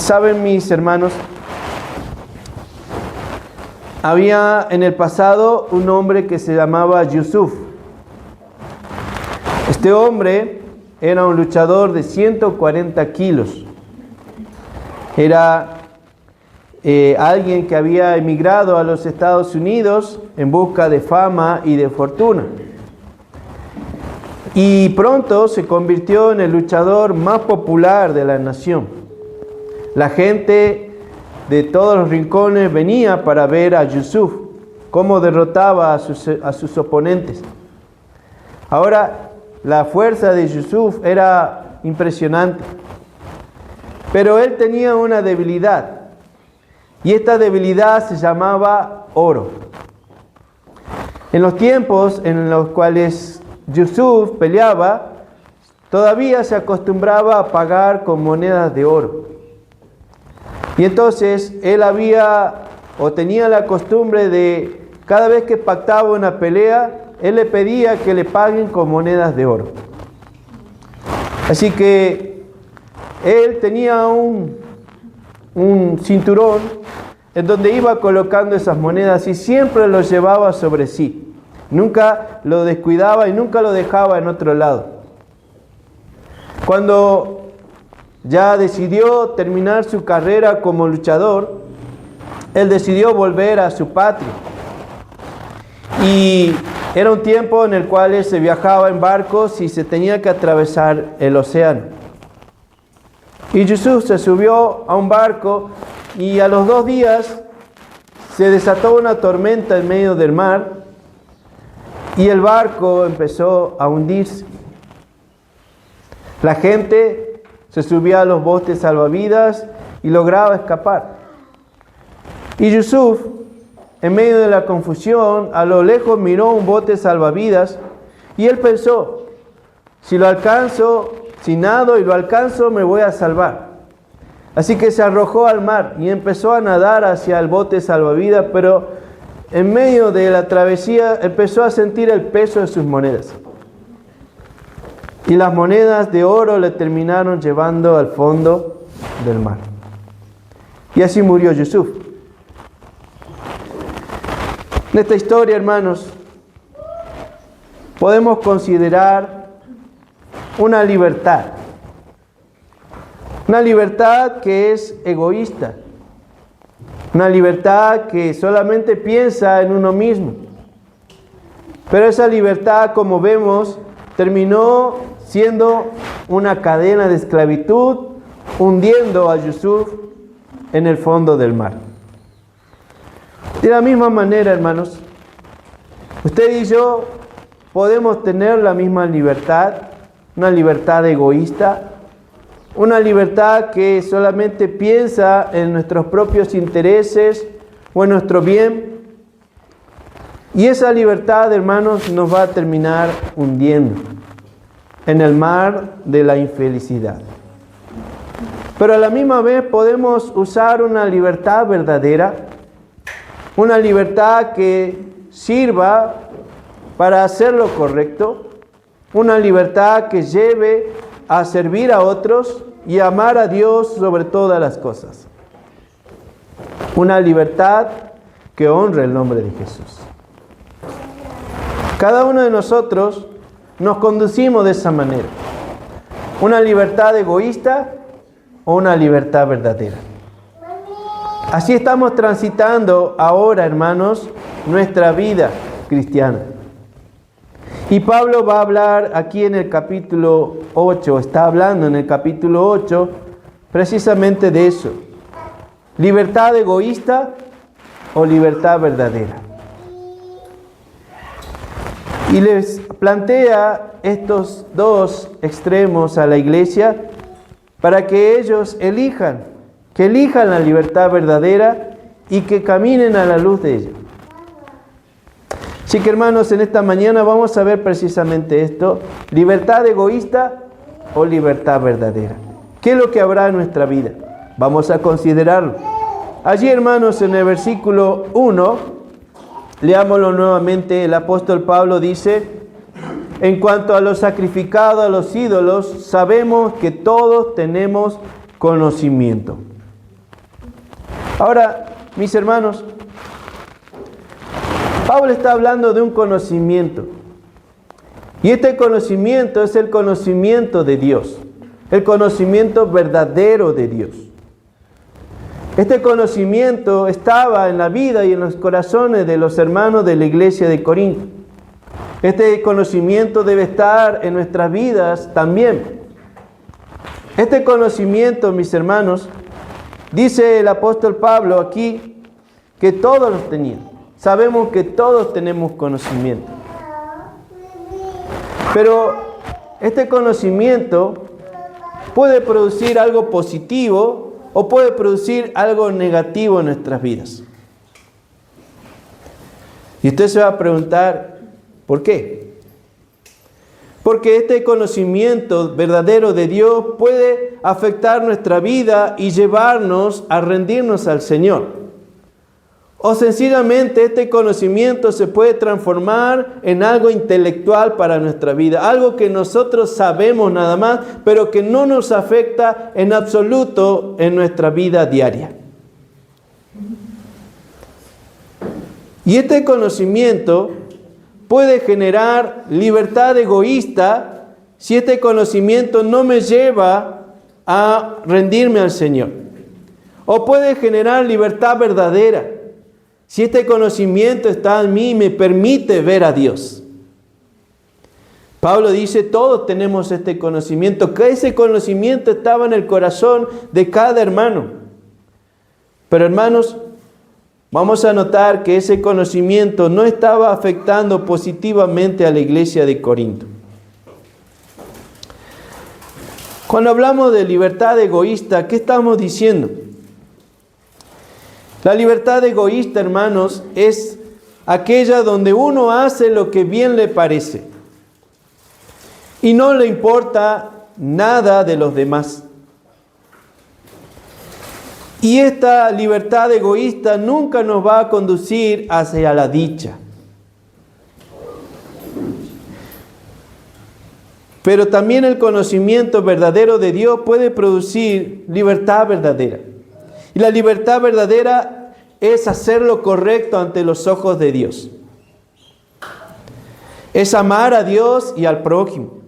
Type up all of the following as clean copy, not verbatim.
Saben, mis hermanos, había en el pasado un hombre que se llamaba Yusuf. Este hombre era un luchador de 140 kilos. Era alguien que había emigrado a los Estados Unidos en busca de fama y de fortuna. Y pronto se convirtió en el luchador más popular de la nación. La gente de todos los rincones venía para ver a Yusuf, cómo derrotaba a sus oponentes. Ahora, la fuerza de Yusuf era impresionante, pero él tenía una debilidad, y esta debilidad se llamaba oro. En los tiempos en los cuales Yusuf peleaba, todavía se acostumbraba a pagar con monedas de oro. Y entonces él tenía la costumbre de, cada vez que pactaba una pelea, él le pedía que le paguen con monedas de oro. Así que él tenía un cinturón en donde iba colocando esas monedas y siempre lo llevaba sobre sí. Nunca lo descuidaba y nunca lo dejaba en otro lado. Cuando ya decidió terminar su carrera como luchador, él decidió volver a su patria. Y era un tiempo en el cual se viajaba en barcos y se tenía que atravesar el océano. Y Yusuf se subió a un barco y a los 2 días se desató una tormenta en medio del mar y el barco empezó a hundirse. La gente se subía a los botes salvavidas y lograba escapar. Y Yusuf, en medio de la confusión, a lo lejos miró un bote salvavidas y él pensó, si nado y lo alcanzo, me voy a salvar. Así que se arrojó al mar y empezó a nadar hacia el bote salvavidas, pero en medio de la travesía empezó a sentir el peso de sus monedas. Y las monedas de oro le terminaron llevando al fondo del mar. Y así murió Yusuf. En esta historia, hermanos, podemos considerar una libertad. Una libertad que es egoísta. Una libertad que solamente piensa en uno mismo. Pero esa libertad, como vemos, terminó siendo una cadena de esclavitud, hundiendo a Yusuf en el fondo del mar. De la misma manera, hermanos, usted y yo podemos tener la misma libertad, una libertad egoísta, una libertad que solamente piensa en nuestros propios intereses o en nuestro bien. Y esa libertad, hermanos, nos va a terminar hundiendo en el mar de la infelicidad. Pero a la misma vez podemos usar una libertad verdadera, una libertad que sirva para hacer lo correcto, una libertad que lleve a servir a otros y amar a Dios sobre todas las cosas. Una libertad que honre el nombre de Jesús. Cada uno de nosotros nos conducimos de esa manera. Una libertad egoísta o una libertad verdadera. Así estamos transitando ahora, hermanos, nuestra vida cristiana. Y Pablo va a hablar aquí en el capítulo 8, está hablando en el capítulo 8 precisamente de eso. ¿Libertad egoísta o libertad verdadera? Y les plantea estos dos extremos a la iglesia para que ellos elijan la libertad verdadera y que caminen a la luz de ella. Así que, hermanos, en esta mañana vamos a ver precisamente esto: libertad egoísta o libertad verdadera. ¿Qué es lo que habrá en nuestra vida? Vamos a considerarlo. Allí, hermanos, en el versículo 1, leámoslo nuevamente. El apóstol Pablo dice: en cuanto a lo sacrificado a los ídolos, sabemos que todos tenemos conocimiento. Ahora, mis hermanos, Pablo está hablando de un conocimiento. Y este conocimiento es el conocimiento de Dios, el conocimiento verdadero de Dios. Este conocimiento estaba en la vida y en los corazones de los hermanos de la iglesia de Corinto. Este conocimiento debe estar en nuestras vidas también. Este conocimiento, mis hermanos, dice el apóstol Pablo aquí que todos los tenían. Sabemos que todos tenemos conocimiento. Pero este conocimiento puede producir algo positivo o puede producir algo negativo en nuestras vidas. Y usted se va a preguntar, ¿por qué? Porque este conocimiento verdadero de Dios puede afectar nuestra vida y llevarnos a rendirnos al Señor. O sencillamente este conocimiento se puede transformar en algo intelectual para nuestra vida. Algo que nosotros sabemos nada más, pero que no nos afecta en absoluto en nuestra vida diaria. Y este conocimiento puede generar libertad egoísta si este conocimiento no me lleva a rendirme al Señor. O puede generar libertad verdadera si este conocimiento está en mí y me permite ver a Dios. Pablo dice, todos tenemos este conocimiento, que ese conocimiento estaba en el corazón de cada hermano. Pero hermanos, vamos a notar que ese conocimiento no estaba afectando positivamente a la iglesia de Corinto. Cuando hablamos de libertad egoísta, ¿qué estamos diciendo? La libertad egoísta, hermanos, es aquella donde uno hace lo que bien le parece y no le importa nada de los demás. Y esta libertad egoísta nunca nos va a conducir hacia la dicha. Pero también el conocimiento verdadero de Dios puede producir libertad verdadera. Y la libertad verdadera es hacer lo correcto ante los ojos de Dios. Es amar a Dios y al prójimo,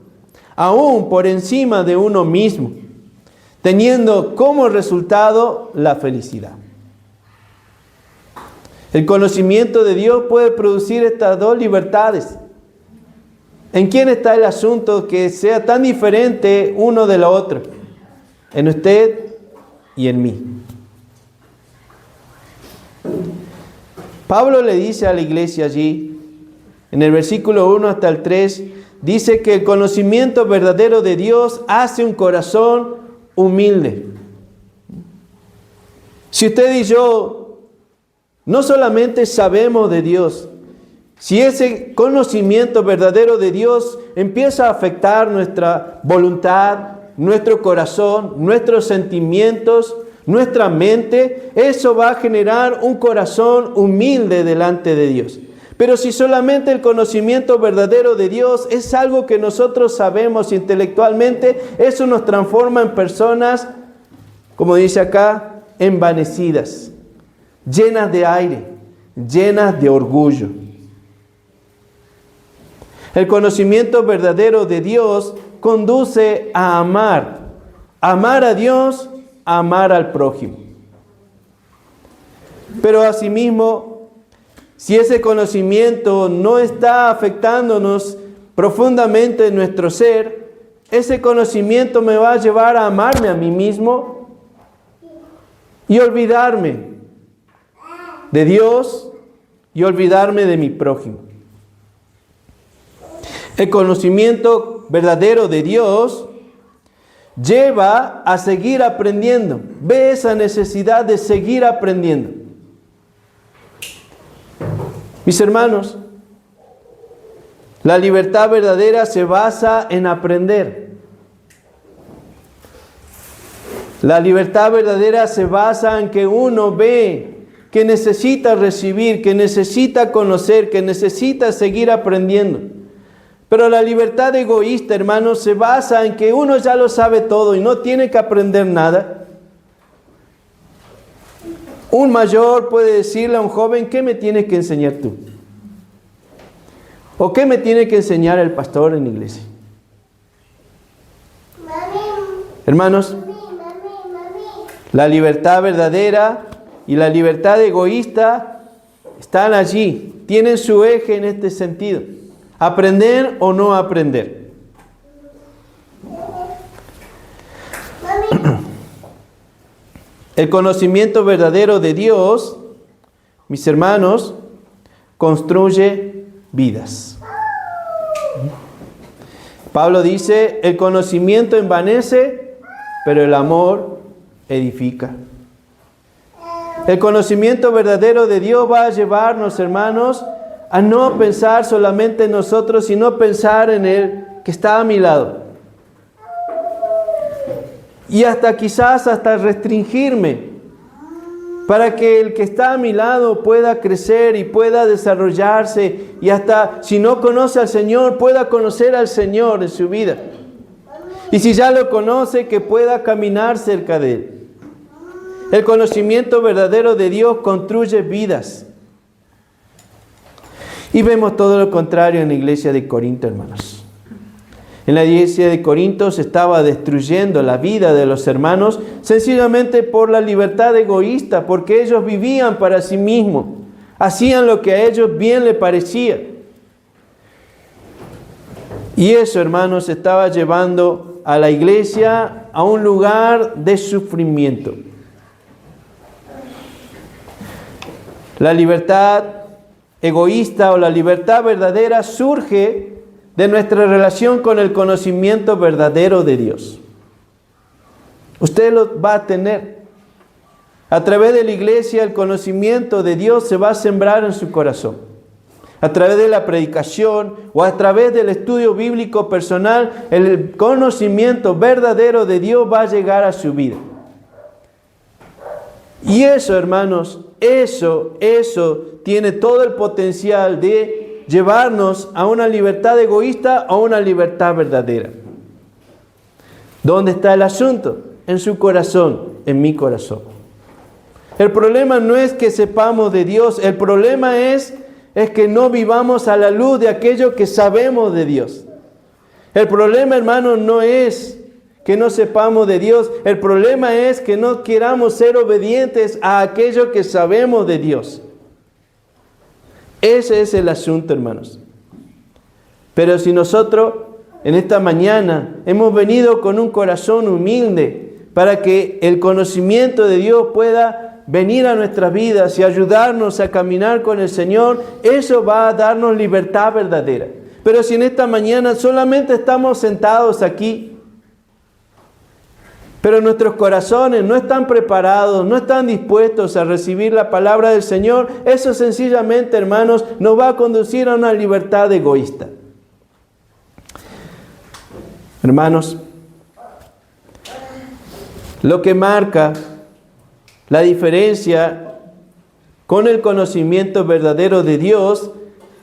aún por encima de uno mismo, teniendo como resultado la felicidad. El conocimiento de Dios puede producir estas dos libertades. ¿En quién está el asunto que sea tan diferente uno de la otra? En usted y en mí. Pablo le dice a la iglesia allí, en el versículo 1 hasta el 3, dice que el conocimiento verdadero de Dios hace un corazón humilde. Si usted y yo no solamente sabemos de Dios, si ese conocimiento verdadero de Dios empieza a afectar nuestra voluntad, nuestro corazón, nuestros sentimientos, nuestra mente, eso va a generar un corazón humilde delante de Dios. Pero si solamente el conocimiento verdadero de Dios es algo que nosotros sabemos intelectualmente, eso nos transforma en personas, como dice acá, envanecidas, llenas de aire, llenas de orgullo. El conocimiento verdadero de Dios conduce a amar a Dios, amar al prójimo. Pero asimismo, si ese conocimiento no está afectándonos profundamente en nuestro ser, ese conocimiento me va a llevar a amarme a mí mismo y olvidarme de Dios y olvidarme de mi prójimo. El conocimiento verdadero de Dios lleva a seguir aprendiendo. Ve esa necesidad de seguir aprendiendo. Mis hermanos, la libertad verdadera se basa en aprender. La libertad verdadera se basa en que uno ve que necesita recibir, que necesita conocer, que necesita seguir aprendiendo. Pero la libertad egoísta, hermanos, se basa en que uno ya lo sabe todo y no tiene que aprender nada. Un mayor puede decirle a un joven, ¿qué me tienes que enseñar tú? ¿O qué me tiene que enseñar el pastor en la iglesia? Hermanos, la libertad verdadera y la libertad egoísta están allí, tienen su eje en este sentido. Aprender o no aprender. El conocimiento verdadero de Dios, mis hermanos, construye vidas. Pablo dice, el conocimiento envanece, pero el amor edifica. El conocimiento verdadero de Dios va a llevarnos, hermanos, a no pensar solamente en nosotros, sino pensar en Él que está a mi lado. Y quizás hasta restringirme para que el que está a mi lado pueda crecer y pueda desarrollarse y hasta si no conoce al Señor pueda conocer al Señor en su vida. Y si ya lo conoce, que pueda caminar cerca de Él. El conocimiento verdadero de Dios construye vidas. Y vemos todo lo contrario en la iglesia de Corinto, hermanos. En la iglesia de Corinto se estaba destruyendo la vida de los hermanos sencillamente por la libertad egoísta, porque ellos vivían para sí mismos, hacían lo que a ellos bien les parecía. Y eso, hermanos, estaba llevando a la iglesia a un lugar de sufrimiento. La libertad egoísta o la libertad verdadera surge de nuestra relación con el conocimiento verdadero de Dios. Usted lo va a tener. A través de la iglesia el conocimiento de Dios se va a sembrar en su corazón. A través de la predicación o a través del estudio bíblico personal, el conocimiento verdadero de Dios va a llegar a su vida. Y eso, hermanos, eso tiene todo el potencial de llevarnos a una libertad egoísta o a una libertad verdadera. ¿Dónde está el asunto? En su corazón, en mi corazón. El problema no es que sepamos de Dios, el problema es que no vivamos a la luz de aquello que sabemos de Dios. El problema, hermanos, no es que no sepamos de Dios, el problema es que no queramos ser obedientes a aquello que sabemos de Dios. Ese es el asunto, hermanos. Pero si nosotros en esta mañana hemos venido con un corazón humilde para que el conocimiento de Dios pueda venir a nuestras vidas y ayudarnos a caminar con el Señor, eso va a darnos libertad verdadera. Pero si en esta mañana solamente estamos sentados aquí, pero nuestros corazones no están preparados, no están dispuestos a recibir la palabra del Señor, eso sencillamente, hermanos, nos va a conducir a una libertad egoísta. Hermanos, lo que marca la diferencia con el conocimiento verdadero de Dios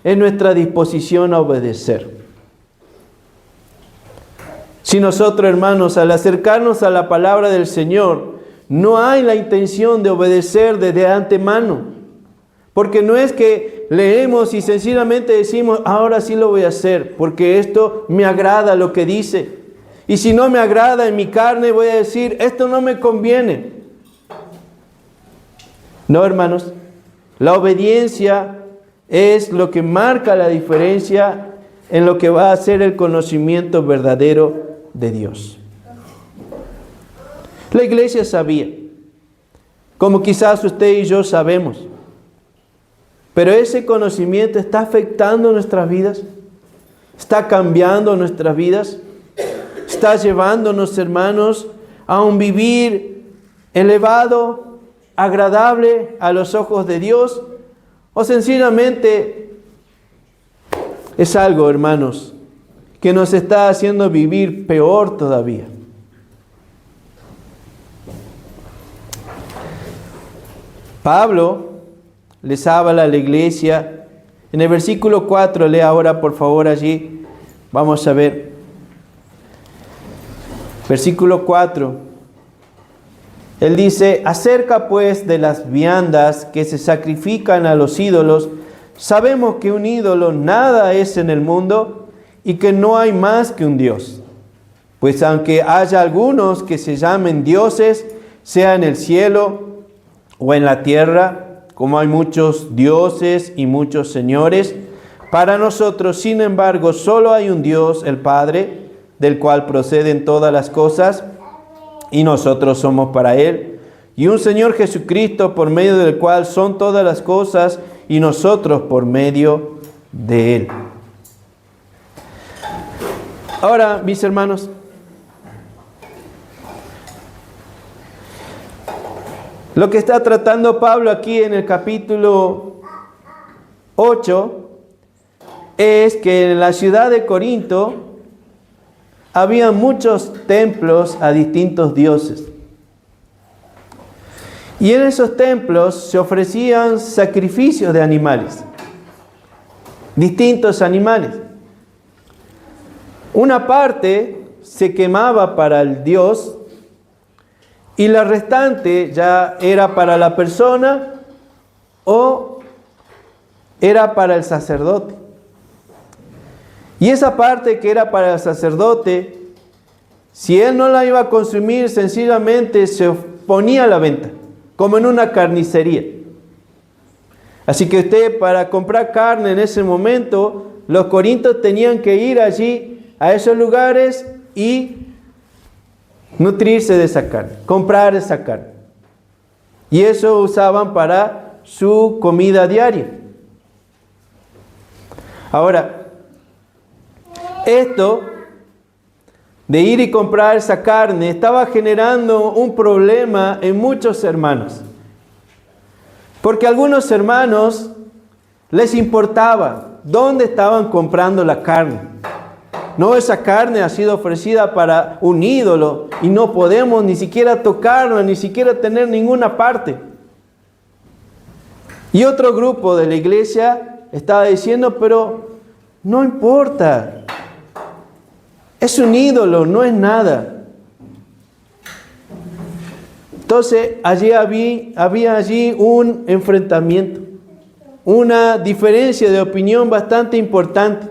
es nuestra disposición a obedecer. Si nosotros, hermanos, al acercarnos a la palabra del Señor, no hay la intención de obedecer desde antemano, porque no es que leemos y sencillamente decimos, ahora sí lo voy a hacer, porque esto me agrada lo que dice. Y si no me agrada en mi carne, voy a decir, esto no me conviene. No, hermanos, la obediencia es lo que marca la diferencia en lo que va a ser el conocimiento verdadero de Dios. La iglesia sabía, como quizás usted y yo sabemos, pero ese conocimiento está afectando nuestras vidas, está cambiando nuestras vidas, está llevándonos, hermanos, a un vivir elevado, agradable a los ojos de Dios, o sencillamente es algo, hermanos, que nos está haciendo vivir peor todavía. Pablo les habla a la iglesia. En el versículo 4, lea ahora por favor allí. Vamos a ver. Versículo 4. Él dice, acerca pues de las viandas que se sacrifican a los ídolos, sabemos que un ídolo nada es en el mundo y que no hay más que un Dios. Pues aunque haya algunos que se llamen dioses, sea en el cielo o en la tierra, como hay muchos dioses y muchos señores, para nosotros, sin embargo, solo hay un Dios, el Padre, del cual proceden todas las cosas, y nosotros somos para Él, y un Señor Jesucristo, por medio del cual son todas las cosas, y nosotros por medio de Él. Ahora, mis hermanos, lo que está tratando Pablo aquí en el capítulo 8 es que en la ciudad de Corinto había muchos templos a distintos dioses. Y en esos templos se ofrecían sacrificios de animales, distintos animales. Una parte se quemaba para el dios y la restante ya era para la persona o era para el sacerdote. Y esa parte que era para el sacerdote, si él no la iba a consumir, sencillamente se ponía a la venta, como en una carnicería. Así que usted, para comprar carne en ese momento, los corintios tenían que ir allí a esos lugares y nutrirse de esa carne, comprar esa carne. Y eso usaban para su comida diaria. Ahora, esto de ir y comprar esa carne estaba generando un problema en muchos hermanos. Porque a algunos hermanos les importaba dónde estaban comprando la carne. No, esa carne ha sido ofrecida para un ídolo y no podemos ni siquiera tocarla, ni siquiera tener ninguna parte. Y otro grupo de la iglesia estaba diciendo, pero no importa. Es un ídolo, no es nada. Entonces, había allí un enfrentamiento, una diferencia de opinión bastante importante.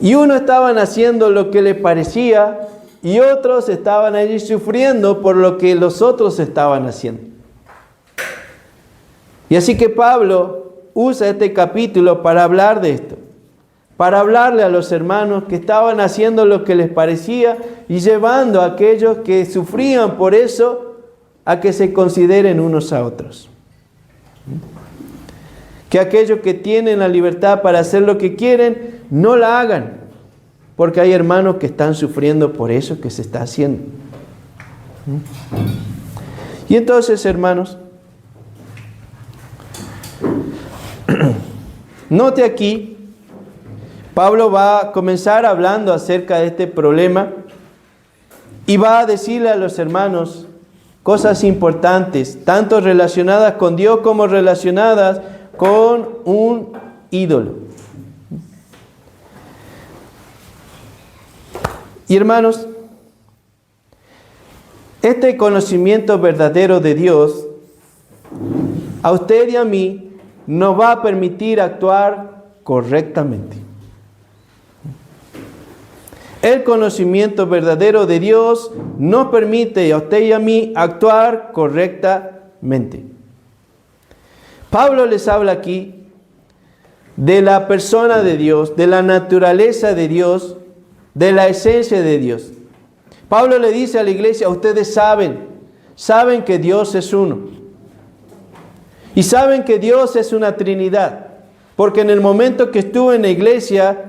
Y unos estaban haciendo lo que les parecía y otros estaban allí sufriendo por lo que los otros estaban haciendo. Y así que Pablo usa este capítulo para hablar de esto, para hablarle a los hermanos que estaban haciendo lo que les parecía y llevando a aquellos que sufrían por eso a que se consideren unos a otros. Que aquellos que tienen la libertad para hacer lo que quieren, no la hagan, porque hay hermanos que están sufriendo por eso que se está haciendo. Y entonces, hermanos, note aquí, Pablo va a comenzar hablando acerca de este problema y va a decirle a los hermanos cosas importantes, tanto relacionadas con Dios como relacionadas con un ídolo. Y hermanos, este conocimiento verdadero de Dios a usted y a mí nos va a permitir actuar correctamente. El conocimiento verdadero de Dios nos permite a usted y a mí actuar correctamente. Pablo les habla aquí de la persona de Dios, de la naturaleza de Dios, de la esencia de Dios. Pablo le dice a la iglesia, ustedes saben que Dios es uno. Y saben que Dios es una Trinidad, porque en el momento que estuve en la iglesia,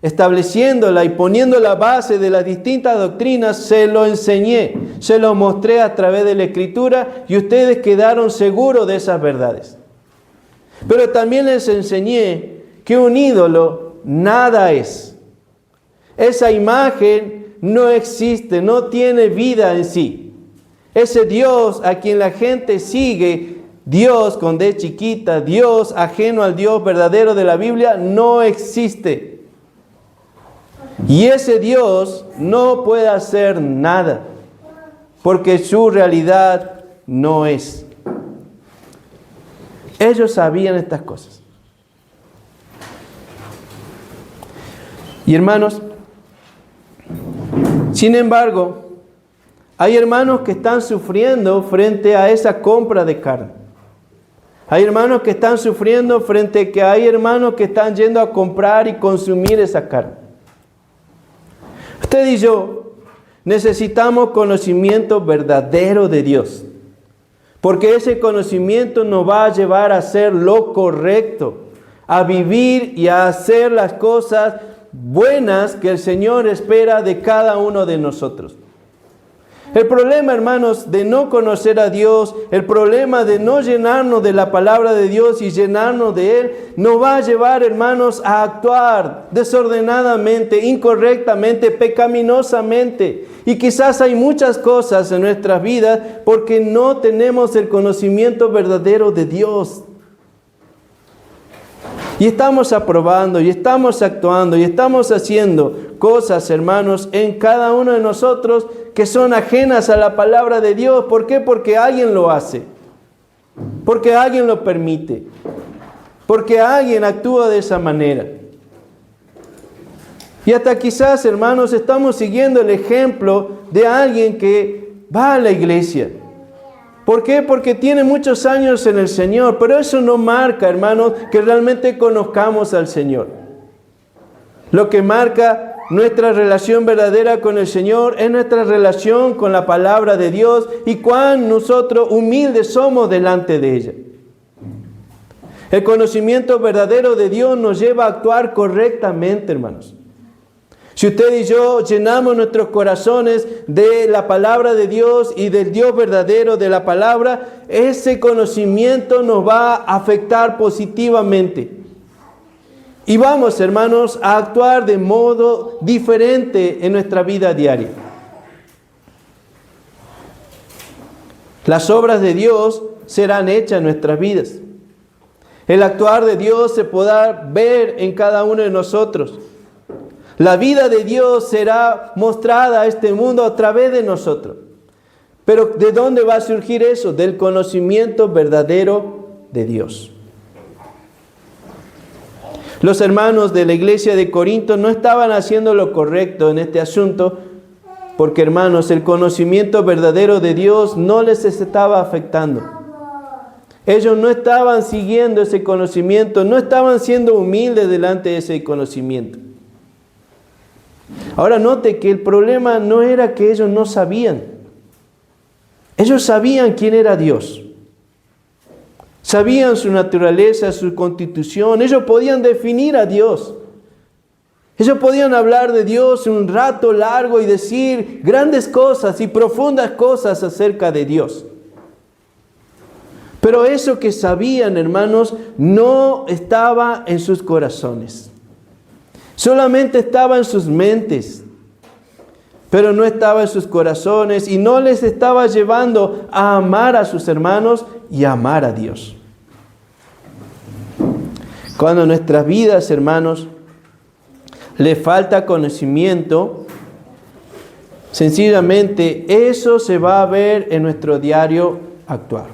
estableciéndola y poniendo la base de las distintas doctrinas, se lo enseñé, se lo mostré a través de la Escritura y ustedes quedaron seguros de esas verdades. Pero también les enseñé que un ídolo nada es. Esa imagen no existe, no tiene vida en sí. Ese Dios a quien la gente sigue, Dios con D chiquita, Dios ajeno al Dios verdadero de la Biblia, no existe. Y ese Dios no puede hacer nada. porque su realidad no es. Ellos sabían estas cosas. Y hermanos, sin embargo, hay hermanos que están sufriendo frente a esa compra de carne. Hay hermanos que están sufriendo frente a que hay hermanos que están yendo a comprar y consumir esa carne. Usted y yo necesitamos conocimiento verdadero de Dios, porque ese conocimiento nos va a llevar a hacer lo correcto, a vivir y a hacer las cosas buenas que el Señor espera de cada uno de nosotros. El problema, hermanos, de no conocer a Dios, el problema de no llenarnos de la palabra de Dios y llenarnos de Él, nos va a llevar, hermanos, a actuar desordenadamente, incorrectamente, pecaminosamente. Y quizás hay muchas cosas en nuestras vidas porque no tenemos el conocimiento verdadero de Dios. Y estamos aprobando, y estamos actuando, y estamos haciendo cosas, hermanos, en cada uno de nosotros que son ajenas a la palabra de Dios. ¿Por qué? Porque alguien lo hace. Porque alguien lo permite. Porque alguien actúa de esa manera. Y hasta quizás, hermanos, estamos siguiendo el ejemplo de alguien que va a la iglesia. ¿Por qué? Porque tiene muchos años en el Señor, pero eso no marca, hermanos, que realmente conozcamos al Señor. Lo que marca nuestra relación verdadera con el Señor es nuestra relación con la palabra de Dios y cuán nosotros humildes somos delante de ella. El conocimiento verdadero de Dios nos lleva a actuar correctamente, hermanos. Si usted y yo llenamos nuestros corazones de la palabra de Dios y del Dios verdadero de la palabra, ese conocimiento nos va a afectar positivamente. Y vamos, hermanos, a actuar de modo diferente en nuestra vida diaria. Las obras de Dios serán hechas en nuestras vidas. El actuar de Dios se podrá ver en cada uno de nosotros. La vida de Dios será mostrada a este mundo a través de nosotros. Pero ¿de dónde va a surgir eso? Del conocimiento verdadero de Dios. Los hermanos de la iglesia de Corinto no estaban haciendo lo correcto en este asunto, porque, hermanos, el conocimiento verdadero de Dios no les estaba afectando. Ellos no estaban siguiendo ese conocimiento, no estaban siendo humildes delante de ese conocimiento. Ahora note que el problema no era que ellos no sabían. Ellos sabían quién era Dios. Sabían su naturaleza, su constitución. Ellos podían definir a Dios. Ellos podían hablar de Dios un rato largo y decir grandes cosas y profundas cosas acerca de Dios. Pero eso que sabían, hermanos, no estaba en sus corazones. Solamente estaba en sus mentes, pero no estaba en sus corazones y no les estaba llevando a amar a sus hermanos y a amar a Dios. Cuando en nuestras vidas, hermanos, le falta conocimiento, sencillamente eso se va a ver en nuestro diario actuar.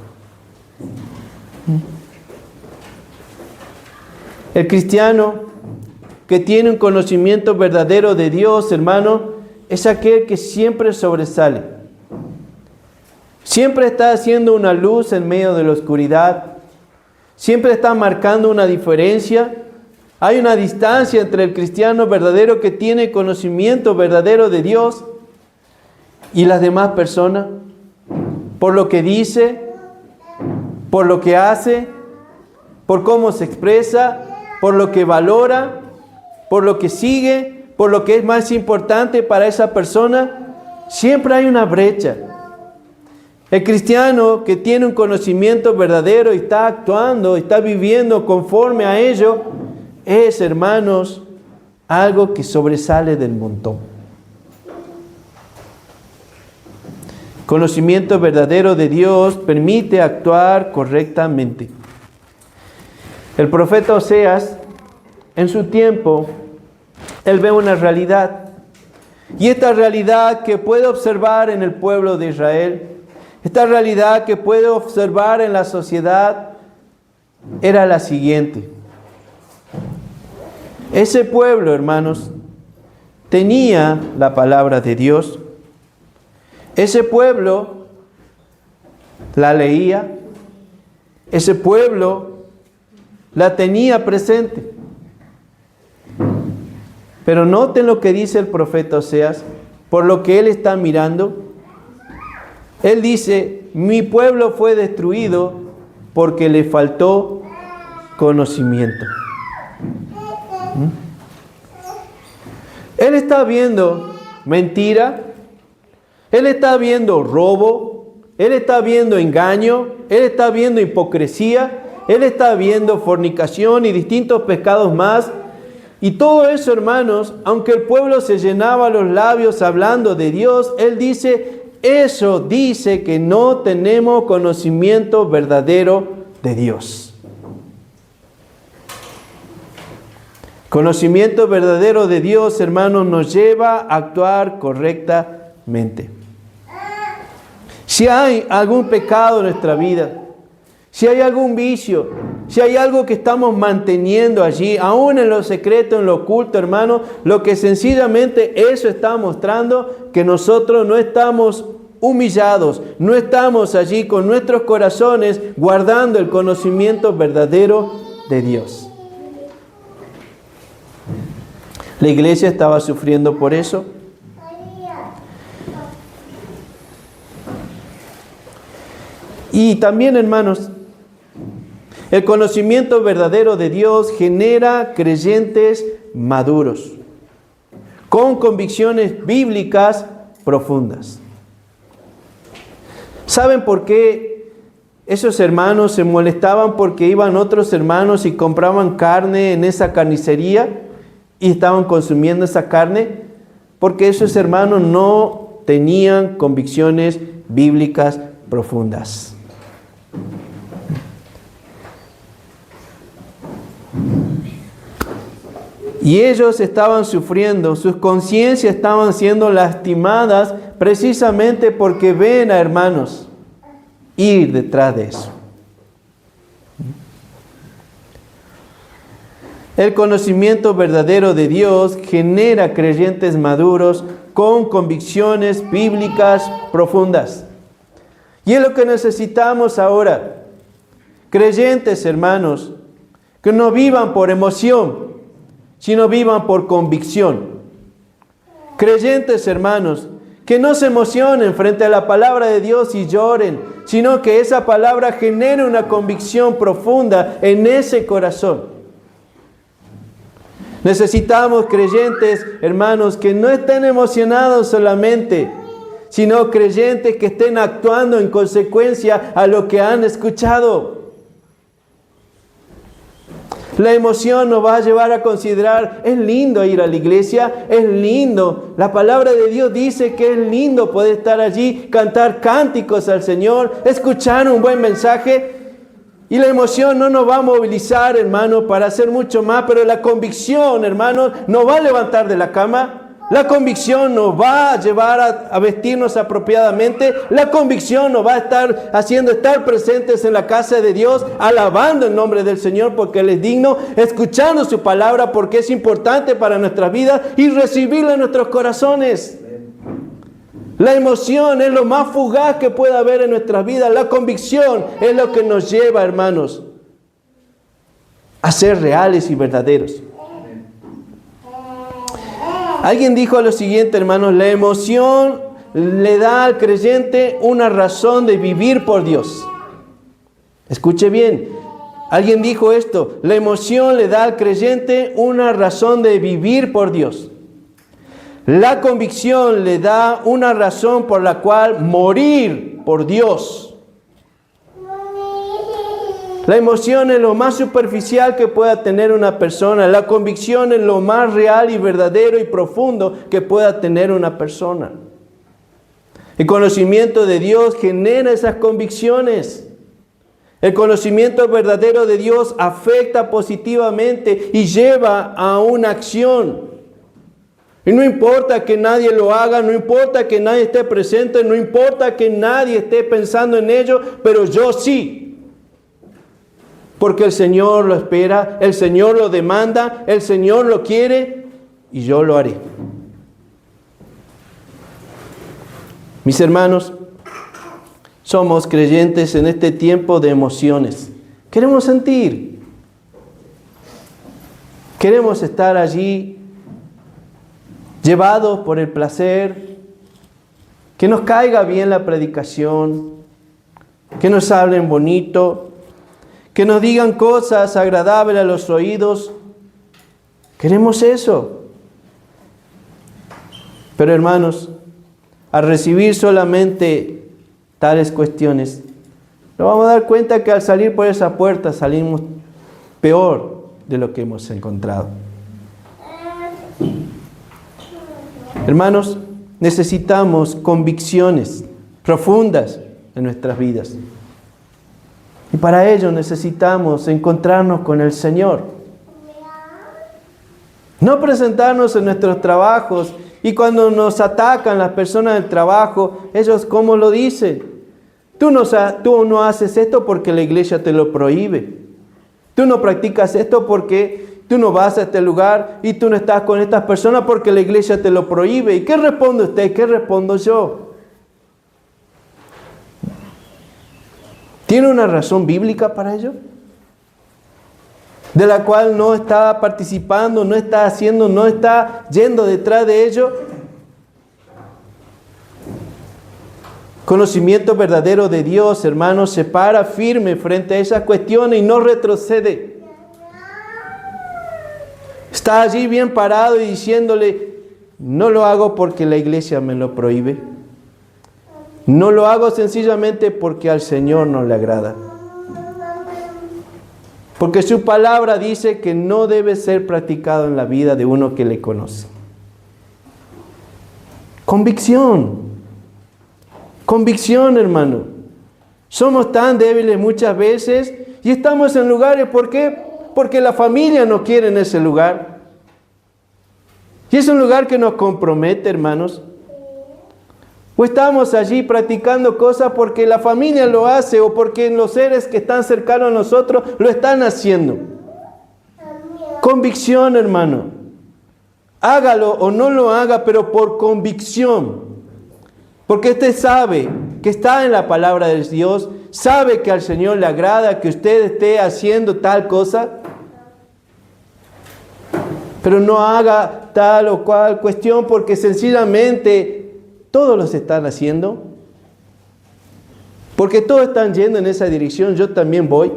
El cristiano que tiene un conocimiento verdadero de Dios, hermano, es aquel que siempre sobresale. Siempre está haciendo una luz en medio de la oscuridad. Siempre está marcando una diferencia. Hay una distancia entre el cristiano verdadero que tiene conocimiento verdadero de Dios y las demás personas. Por lo que dice, por lo que hace, por cómo se expresa, por lo que valora, por lo que sigue, por lo que es más importante para esa persona. Siempre hay una brecha. El cristiano que tiene un conocimiento verdadero y está actuando, está viviendo conforme a ello, es, hermanos, algo que sobresale del montón. Conocimiento verdadero de Dios permite actuar correctamente. El profeta Oseas, en su tiempo, él ve una realidad Y esta realidad que puedo observar en el pueblo de Israel, esta realidad que puedo observar en la sociedad, era la siguiente. Ese pueblo, hermanos, tenía la palabra de Dios. Ese pueblo la leía. Ese pueblo la tenía presente. Pero noten lo que dice el profeta Oseas, por lo que él está mirando. Él dice, mi pueblo fue destruido porque le faltó conocimiento. Él está viendo mentira, él está viendo robo, él está viendo engaño, él está viendo hipocresía, él está viendo fornicación y distintos pecados más. Y todo eso, hermanos, aunque el pueblo se llenaba los labios hablando de Dios, él dice, eso dice que no tenemos conocimiento verdadero de Dios. Conocimiento verdadero de Dios, hermanos, nos lleva a actuar correctamente. Si hay algún pecado en nuestra vida, si hay algún vicio, si hay algo que estamos manteniendo allí, aún en lo secreto, en lo oculto, hermano, lo que sencillamente eso está mostrando que nosotros no estamos humillados, no estamos allí con nuestros corazones guardando el conocimiento verdadero de Dios. La iglesia estaba sufriendo por eso. Y también, hermanos, el conocimiento verdadero de Dios genera creyentes maduros, con convicciones bíblicas profundas. ¿Saben por qué esos hermanos se molestaban? Porque iban otros hermanos y compraban carne en esa carnicería y estaban consumiendo esa carne, porque esos hermanos no tenían convicciones bíblicas profundas. Y ellos estaban sufriendo, sus conciencias estaban siendo lastimadas precisamente porque ven a hermanos ir detrás de eso. El conocimiento verdadero de Dios genera creyentes maduros con convicciones bíblicas profundas. Y es lo que necesitamos ahora. Creyentes, hermanos, que no vivan por emoción, sino vivan por convicción. Creyentes, hermanos, que no se emocionen frente a la palabra de Dios y lloren, sino que esa palabra genere una convicción profunda en ese corazón. Necesitamos creyentes, hermanos, que no estén emocionados solamente, sino creyentes que estén actuando en consecuencia a lo que han escuchado. La emoción nos va a llevar a considerar, es lindo ir a la iglesia, es lindo. La palabra de Dios dice que es lindo poder estar allí, cantar cánticos al Señor, escuchar un buen mensaje. Y la emoción no nos va a movilizar, hermanos, para hacer mucho más, pero la convicción, hermanos, nos va a levantar de la cama. La convicción nos va a llevar a vestirnos apropiadamente. La convicción nos va a estar haciendo estar presentes en la casa de Dios, alabando el nombre del Señor porque Él es digno, escuchando su palabra porque es importante para nuestras vidas y recibirla en nuestros corazones. La emoción es lo más fugaz que puede haber en nuestras vidas. La convicción es lo que nos lleva, hermanos, a ser reales y verdaderos. Alguien dijo lo siguiente, hermanos: la emoción le da al creyente una razón de vivir por Dios. Escuche bien, alguien dijo esto: la emoción le da al creyente una razón de vivir por Dios. La convicción le da una razón por la cual morir por Dios. La emoción es lo más superficial que pueda tener una persona. La convicción es lo más real y verdadero y profundo que pueda tener una persona. El conocimiento de Dios genera esas convicciones. El conocimiento verdadero de Dios afecta positivamente y lleva a una acción. Y no importa que nadie lo haga, no importa que nadie esté presente, no importa que nadie esté pensando en ello, pero yo sí. Porque el Señor lo espera, el Señor lo demanda, el Señor lo quiere y yo lo haré. Mis hermanos, somos creyentes en este tiempo de emociones. Queremos sentir. Queremos estar allí llevados por el placer, que nos caiga bien la predicación, que nos hablen bonito, que nos digan cosas agradables a los oídos. Queremos eso. Pero hermanos, al recibir solamente tales cuestiones, nos vamos a dar cuenta que al salir por esa puerta salimos peor de lo que hemos encontrado. Hermanos, necesitamos convicciones profundas en nuestras vidas. Y para ello necesitamos encontrarnos con el Señor. No presentarnos en nuestros trabajos y cuando nos atacan las personas del trabajo, ellos ¿cómo lo dicen? Tú no haces esto porque la iglesia te lo prohíbe. Tú no practicas esto porque tú no vas a este lugar y tú no estás con estas personas porque la iglesia te lo prohíbe. ¿Y qué responde usted? ¿Qué respondo yo? ¿Tiene una razón bíblica para ello? De la cual no está participando, no está haciendo, no está yendo detrás de ello. Conocimiento verdadero de Dios, hermanos, se para firme frente a esas cuestiones y no retrocede. Está allí bien parado y diciéndole, no lo hago porque la iglesia me lo prohíbe. No lo hago sencillamente porque al Señor no le agrada. Porque su palabra dice que no debe ser practicado en la vida de uno que le conoce. Convicción. Convicción, hermano. Somos tan débiles muchas veces y estamos en lugares, ¿por qué? Porque la familia no quiere en ese lugar. Y es un lugar que nos compromete, hermanos. O estamos allí practicando cosas porque la familia lo hace o porque los seres que están cercanos a nosotros lo están haciendo. Convicción, hermano. Hágalo o no lo haga, pero por convicción. Porque usted sabe que está en la palabra de Dios, sabe que al Señor le agrada que usted esté haciendo tal cosa, pero no haga tal o cual cuestión porque sencillamente todos los están haciendo, porque todos están yendo en esa dirección, yo también voy.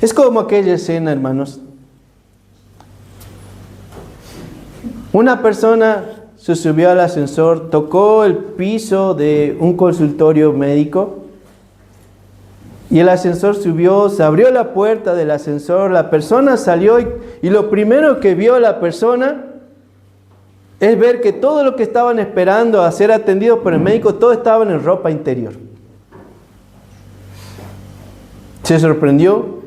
Es como aquella escena, hermanos. Una persona se subió al ascensor, tocó el piso de un consultorio médico y el ascensor subió, se abrió la puerta del ascensor, la persona salió y lo primero que vio la persona es ver que todo lo que estaban esperando a ser atendidos por el médico, todos estaban en ropa interior. Se sorprendió,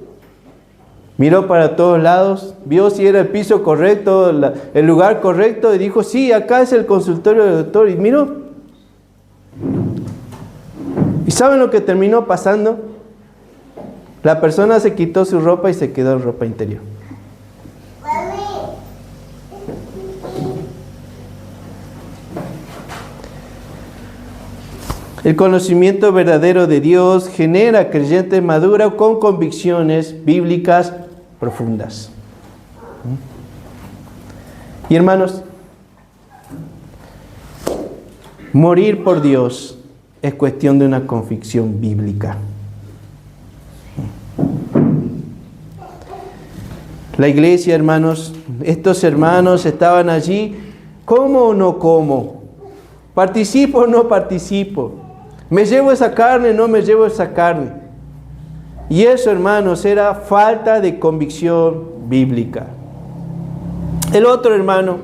miró para todos lados, vio si era el piso correcto, el lugar correcto y dijo, sí, acá es el consultorio del doctor. Y miró. ¿Y saben lo que terminó pasando? La persona se quitó su ropa y se quedó en ropa interior. El conocimiento verdadero de Dios genera creyentes maduros con convicciones bíblicas profundas. Y hermanos, morir por Dios es cuestión de una convicción bíblica. La iglesia, hermanos, estos hermanos estaban allí, ¿como o no como? ¿Participo o no participo? ¿Me llevo esa carne o no me llevo esa carne? Y eso, hermanos, era falta de convicción bíblica. El otro hermano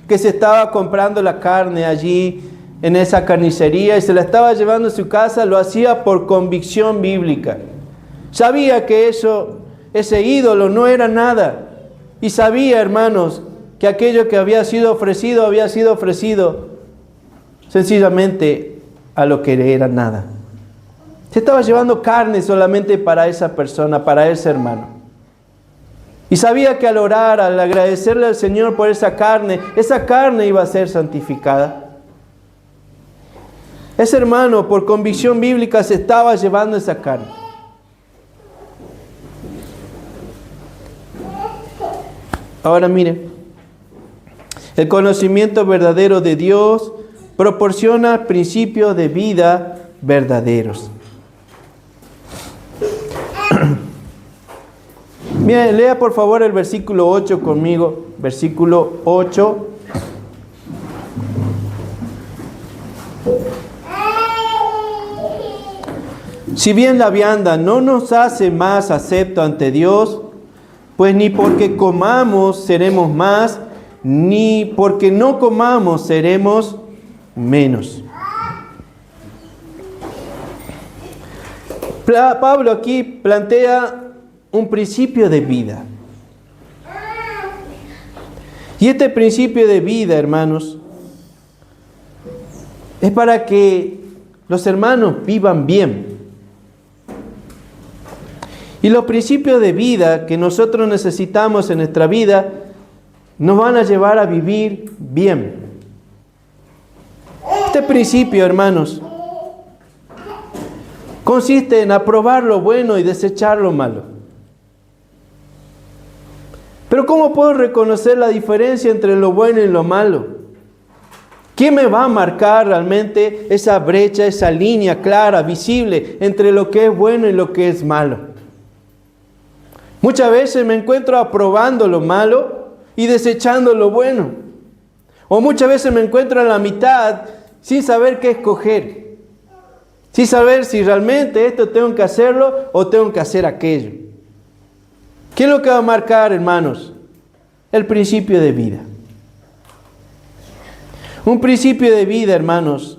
que se estaba comprando la carne allí en esa carnicería y se la estaba llevando a su casa, lo hacía por convicción bíblica. Sabía que ese ídolo no era nada. Y sabía, hermanos, que aquello que había sido ofrecido sencillamente a lo que era nada. Se estaba llevando carne solamente para esa persona, para ese hermano. Y sabía que al orar, al agradecerle al Señor por esa carne iba a ser santificada. Ese hermano, por convicción bíblica, se estaba llevando esa carne. Ahora mire, el conocimiento verdadero de Dios proporciona principios de vida verdaderos. Mire, lea por favor el versículo 8 conmigo. Versículo 8. Si bien la vianda no nos hace más acepto ante Dios, pues ni porque comamos seremos más, ni porque no comamos seremos menos. Pablo aquí plantea un principio de vida. Y este principio de vida, hermanos, es para que los hermanos vivan bien. Y los principios de vida que nosotros necesitamos en nuestra vida nos van a llevar a vivir bien. Este principio, hermanos, consiste en aprobar lo bueno y desechar lo malo. Pero ¿cómo puedo reconocer la diferencia entre lo bueno y lo malo? ¿Quién me va a marcar realmente esa brecha, esa línea clara, visible entre lo que es bueno y lo que es malo? Muchas veces me encuentro aprobando lo malo y desechando lo bueno. O muchas veces me encuentro en la mitad sin saber qué escoger. Sin saber si realmente esto tengo que hacerlo o tengo que hacer aquello. ¿Qué es lo que va a marcar, hermanos? El principio de vida. Un principio de vida, hermanos,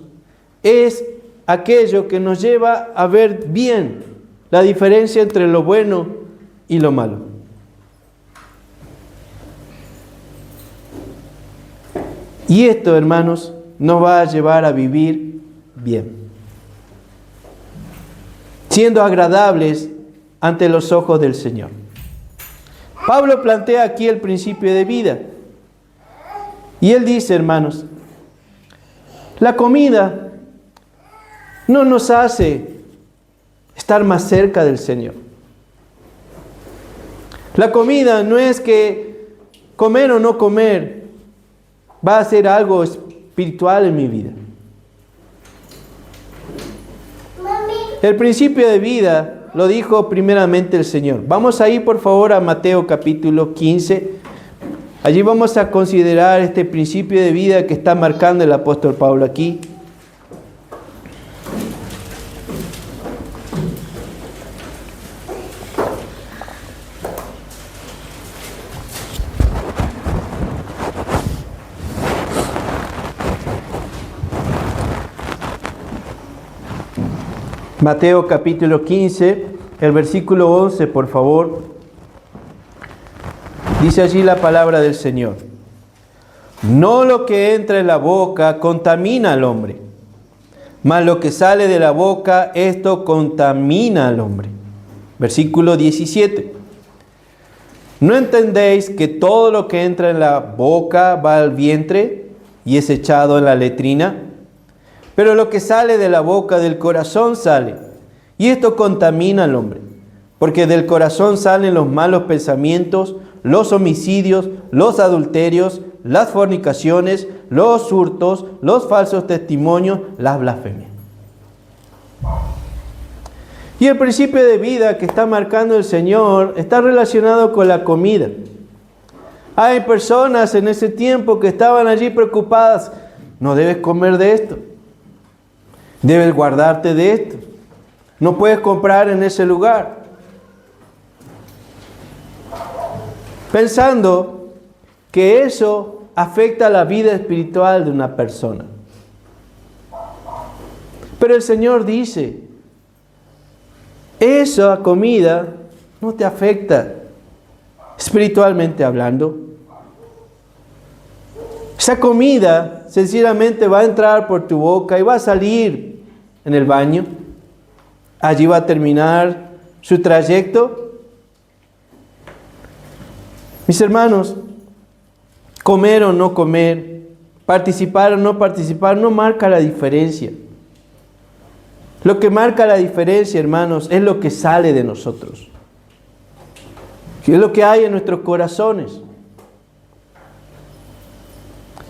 es aquello que nos lleva a ver bien la diferencia entre lo bueno y lo malo. Y esto, hermanos, nos va a llevar a vivir bien, siendo agradables ante los ojos del Señor. Pablo plantea aquí el principio de vida. Y él dice, hermanos, la comida no nos hace estar más cerca del Señor. La comida no es que comer o no comer va a ser algo espiritual en mi vida. El principio de vida lo dijo primeramente el Señor. Vamos a ir por favor a Mateo capítulo 15. Allí vamos a considerar este principio de vida que está marcando el apóstol Pablo aquí. Mateo capítulo 15, el versículo 11, por favor. Dice allí la palabra del Señor. No lo que entra en la boca contamina al hombre, mas lo que sale de la boca, esto contamina al hombre. Versículo 17. ¿No entendéis que todo lo que entra en la boca va al vientre y es echado en la letrina? Pero lo que sale de la boca del corazón sale, y esto contamina al hombre, porque del corazón salen los malos pensamientos, los homicidios, los adulterios, las fornicaciones, los hurtos, los falsos testimonios, las blasfemias. Y el principio de vida que está marcando el Señor está relacionado con la comida. Hay personas en ese tiempo que estaban allí preocupadas. No debes comer de esto. Debes guardarte de esto. No puedes comprar en ese lugar. Pensando que eso afecta la vida espiritual de una persona. Pero el Señor dice, esa comida no te afecta espiritualmente hablando. Esa comida sencillamente va a entrar por tu boca y va a salir en el baño. Allí va a terminar su trayecto. Mis hermanos, comer o no comer, participar o no participar, no marca la diferencia. Lo que marca la diferencia, hermanos, es lo que sale de nosotros. Es lo que hay en nuestros corazones.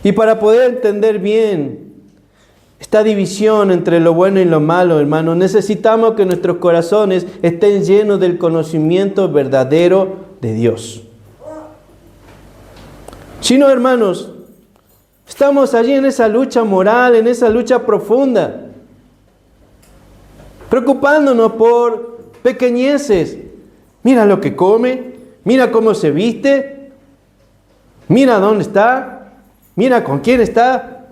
Y para poder entender bien esta división entre lo bueno y lo malo, hermanos, necesitamos que nuestros corazones estén llenos del conocimiento verdadero de Dios. Si no, hermanos, estamos allí en esa lucha moral, en esa lucha profunda, preocupándonos por pequeñeces. Mira lo que come, mira cómo se viste, mira dónde está, mira con quién está.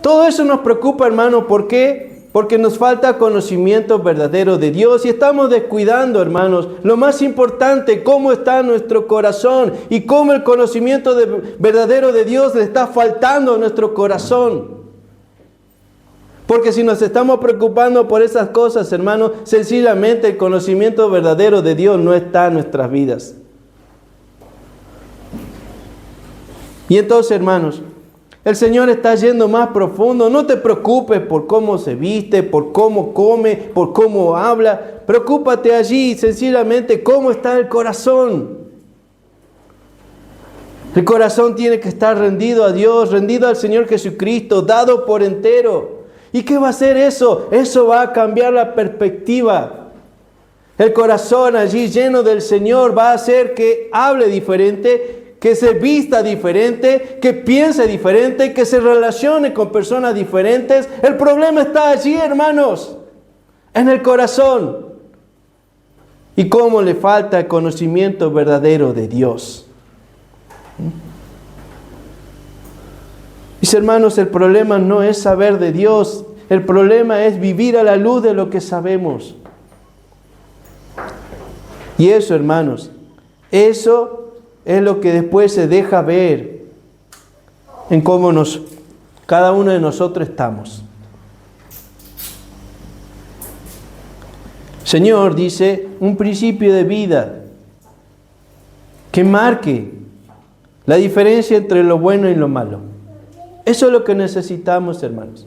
Todo eso nos preocupa, hermano. ¿Por qué? Porque nos falta conocimiento verdadero de Dios y estamos descuidando, hermanos, lo más importante, cómo está nuestro corazón y cómo el conocimiento verdadero de Dios le está faltando a nuestro corazón. Porque si nos estamos preocupando por esas cosas, hermanos, sencillamente el conocimiento verdadero de Dios no está en nuestras vidas. Y entonces, hermanos, el Señor está yendo más profundo. No te preocupes por cómo se viste, por cómo come, por cómo habla. Preocúpate allí sencillamente cómo está el corazón. El corazón tiene que estar rendido a Dios, rendido al Señor Jesucristo, dado por entero. ¿Y qué va a hacer eso? Eso va a cambiar la perspectiva. El corazón allí lleno del Señor va a hacer que hable diferente, que se vista diferente, que piense diferente, que se relacione con personas diferentes. El problema está allí, hermanos, en el corazón. Y cómo le falta el conocimiento verdadero de Dios. Mis hermanos, el problema no es saber de Dios. El problema es vivir a la luz de lo que sabemos. Y eso, hermanos, eso es lo que después se deja ver en cómo cada uno de nosotros estamos. Señor dice, un principio de vida que marque la diferencia entre lo bueno y lo malo. Eso es lo que necesitamos, hermanos.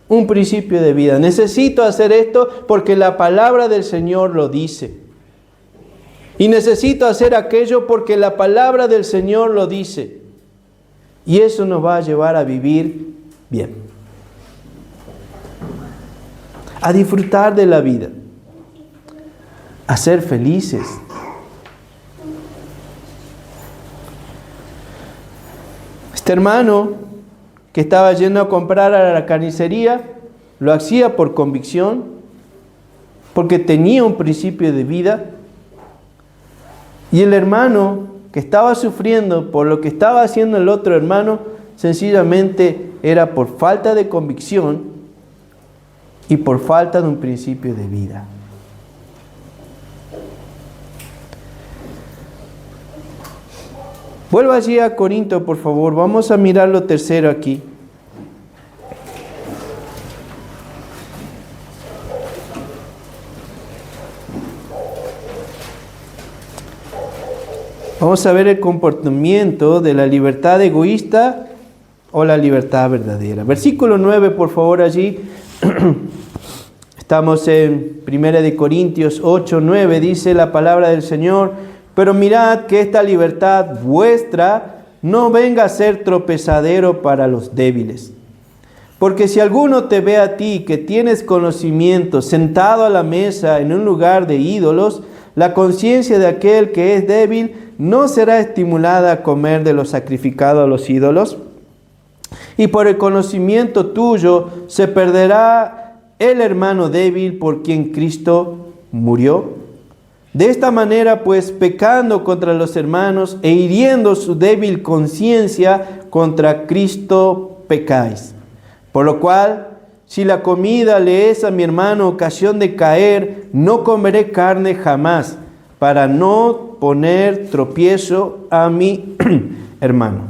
Un principio de vida. Necesito hacer esto porque la palabra del Señor lo dice. Y necesito hacer aquello porque la palabra del Señor lo dice. Y eso nos va a llevar a vivir bien. A disfrutar de la vida. A ser felices. Este hermano que estaba yendo a comprar a la carnicería, lo hacía por convicción, porque tenía un principio de vida. Y el hermano que estaba sufriendo por lo que estaba haciendo el otro hermano, sencillamente era por falta de convicción y por falta de un principio de vida. Vuelva allí a Corinto, por favor. Vamos a mirar lo tercero aquí. Vamos a ver el comportamiento de la libertad egoísta o la libertad verdadera. Versículo 9, por favor, allí. Estamos en 1 Corintios 8, 9. Dice la palabra del Señor: pero mirad que esta libertad vuestra no venga a ser tropezadero para los débiles. Porque si alguno te ve a ti que tienes conocimiento sentado a la mesa en un lugar de ídolos, la conciencia de aquel que es débil no será estimulada a comer de lo sacrificado a los ídolos. Y por el conocimiento tuyo se perderá el hermano débil por quien Cristo murió. De esta manera, pues, pecando contra los hermanos e hiriendo su débil conciencia, contra Cristo pecáis. Por lo cual, si la comida le es a mi hermano ocasión de caer, no comeré carne jamás, para no poner tropiezo a mi hermano.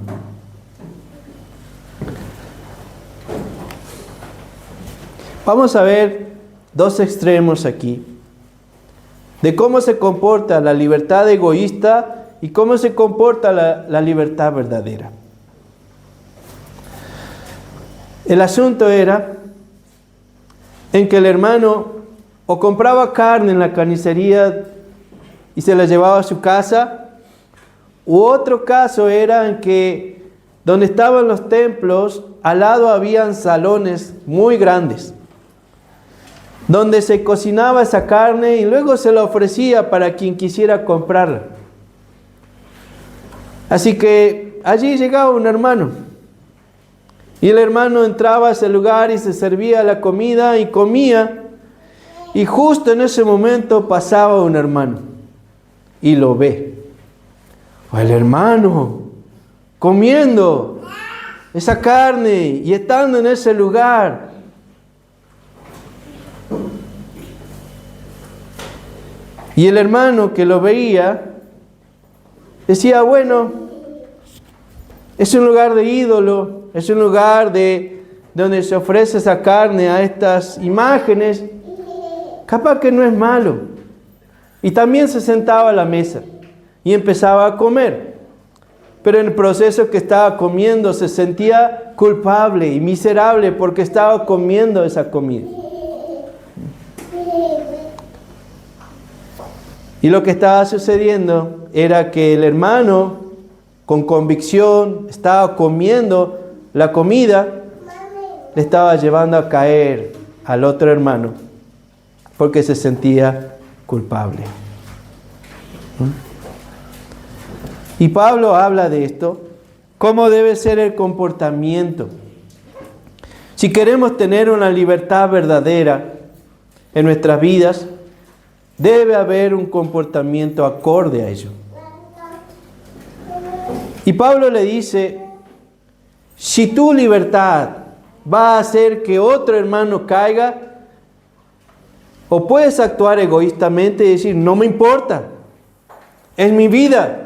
Vamos a ver dos extremos aquí, de cómo se comporta la libertad egoísta y cómo se comporta la libertad verdadera. El asunto era en que el hermano o compraba carne en la carnicería y se la llevaba a su casa, u otro caso era en que donde estaban los templos, al lado habían salones muy grandes, donde se cocinaba esa carne y luego se la ofrecía para quien quisiera comprarla. Así que allí llegaba un hermano, y el hermano entraba a ese lugar y se servía la comida y comía, y justo en ese momento pasaba un hermano y lo ve. El hermano comiendo esa carne y estando en ese lugar. Y el hermano que lo veía decía, bueno, es un lugar de ídolo, es un lugar donde se ofrece esa carne a estas imágenes, capaz que no es malo. Y también se sentaba a la mesa y empezaba a comer. Pero en el proceso que estaba comiendo se sentía culpable y miserable porque estaba comiendo esa comida. Y lo que estaba sucediendo era que el hermano, con convicción, estaba comiendo la comida, le estaba llevando a caer al otro hermano porque se sentía culpable. Y Pablo habla de esto, cómo debe ser el comportamiento. Si queremos tener una libertad verdadera en nuestras vidas, debe haber un comportamiento acorde a ello. Y Pablo le dice, si tu libertad va a hacer que otro hermano caiga, o puedes actuar egoístamente y decir, no me importa, es mi vida,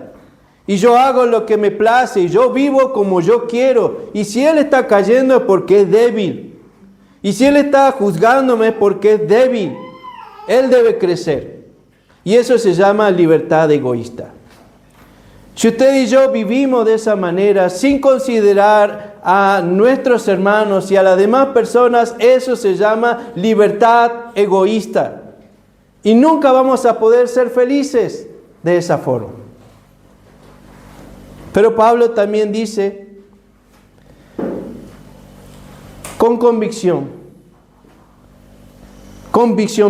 y yo hago lo que me place, y yo vivo como yo quiero, y si él está cayendo es porque es débil, y si él está juzgándome es porque es débil, él debe crecer. Y eso se llama libertad egoísta. Si usted y yo vivimos de esa manera, sin considerar a nuestros hermanos y a las demás personas, eso se llama libertad egoísta. Y nunca vamos a poder ser felices de esa forma. Pero Pablo también dice, con convicción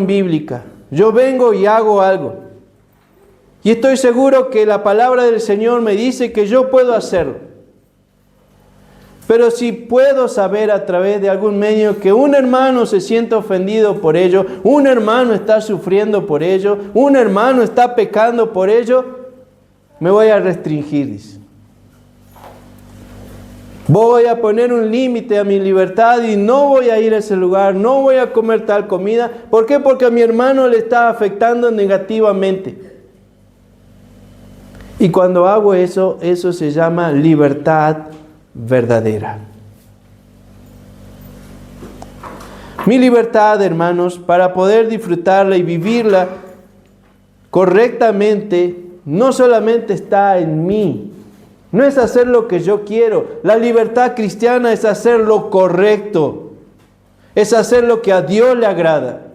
bíblica, yo vengo y hago algo. Y estoy seguro que la palabra del Señor me dice que yo puedo hacerlo. Pero si puedo saber a través de algún medio que un hermano se siente ofendido por ello, un hermano está sufriendo por ello, un hermano está pecando por ello, me voy a restringir, dice. Voy a poner un límite a mi libertad y no voy a ir a ese lugar, no voy a comer tal comida. ¿Por qué? Porque a mi hermano le está afectando negativamente. Y cuando hago eso, eso se llama libertad verdadera. Mi libertad, hermanos, para poder disfrutarla y vivirla correctamente, no solamente está en mí. No es hacer lo que yo quiero. La libertad cristiana es hacer lo correcto. Es hacer lo que a Dios le agrada.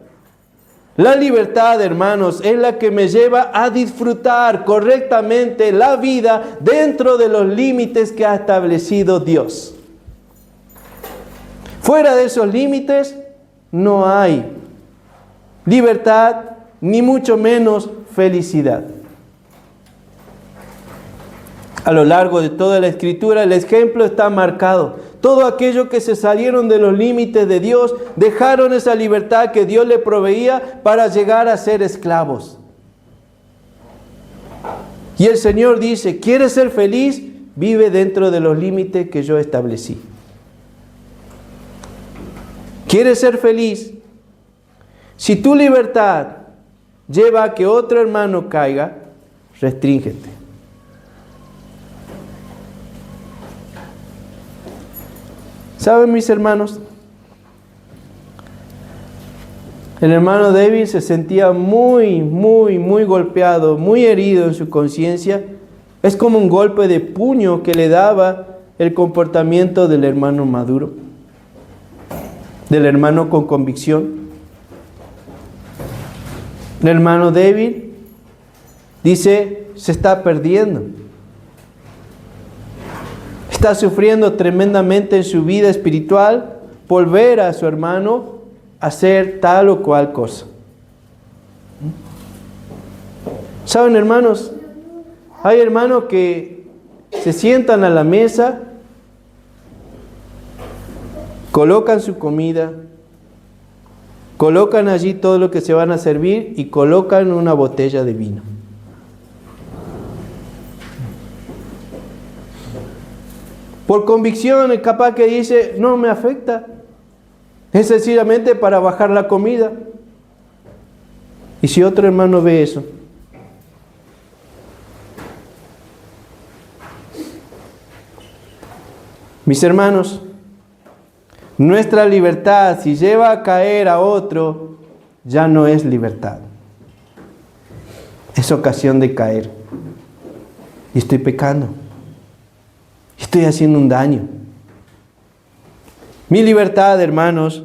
La libertad, hermanos, es la que me lleva a disfrutar correctamente la vida dentro de los límites que ha establecido Dios. Fuera de esos límites no hay libertad, ni mucho menos felicidad. A lo largo de toda la Escritura, el ejemplo está marcado. Todo aquello que se salieron de los límites de Dios, dejaron esa libertad que Dios le proveía para llegar a ser esclavos. Y el Señor dice, ¿quieres ser feliz? Vive dentro de los límites que yo establecí. ¿Quieres ser feliz? Si tu libertad lleva a que otro hermano caiga, restríngete. ¿Saben, mis hermanos? El hermano débil se sentía muy golpeado, muy herido en su conciencia. Es como un golpe de puño que le daba el comportamiento del hermano maduro, del hermano con convicción. El hermano débil, dice, se está perdiendo. Está sufriendo tremendamente en su vida espiritual por ver a su hermano hacer tal o cual cosa. ¿Saben, hermanos? Hay hermanos que se sientan a la mesa, colocan su comida, colocan allí todo lo que se van a servir y colocan una botella de vino. Por convicción, es capaz que dice, no me afecta. Es sencillamente para bajar la comida. Y si otro hermano ve eso, mis hermanos, nuestra libertad, si lleva a caer a otro, ya no es libertad. Es ocasión de caer. Y estoy pecando. Estoy haciendo un daño. Mi libertad, hermanos,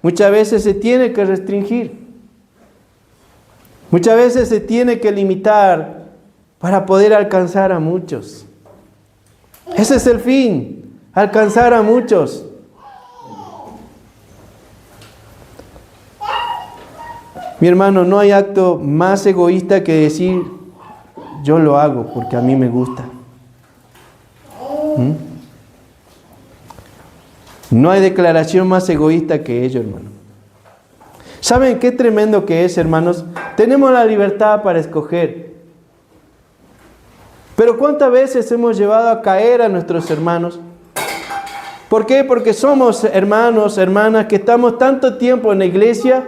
muchas veces se tiene que restringir. Muchas veces se tiene que limitar para poder alcanzar a muchos. Ese es el fin, alcanzar a muchos. Mi hermano, no hay acto más egoísta que decir, yo lo hago porque a mí me gusta. No hay declaración más egoísta que ello, hermano. ¿Saben qué tremendo que es, hermanos? Tenemos la libertad para escoger. Pero ¿cuántas veces hemos llevado a caer a nuestros hermanos? ¿Por qué? Porque somos hermanos, hermanas, que estamos tanto tiempo en la iglesia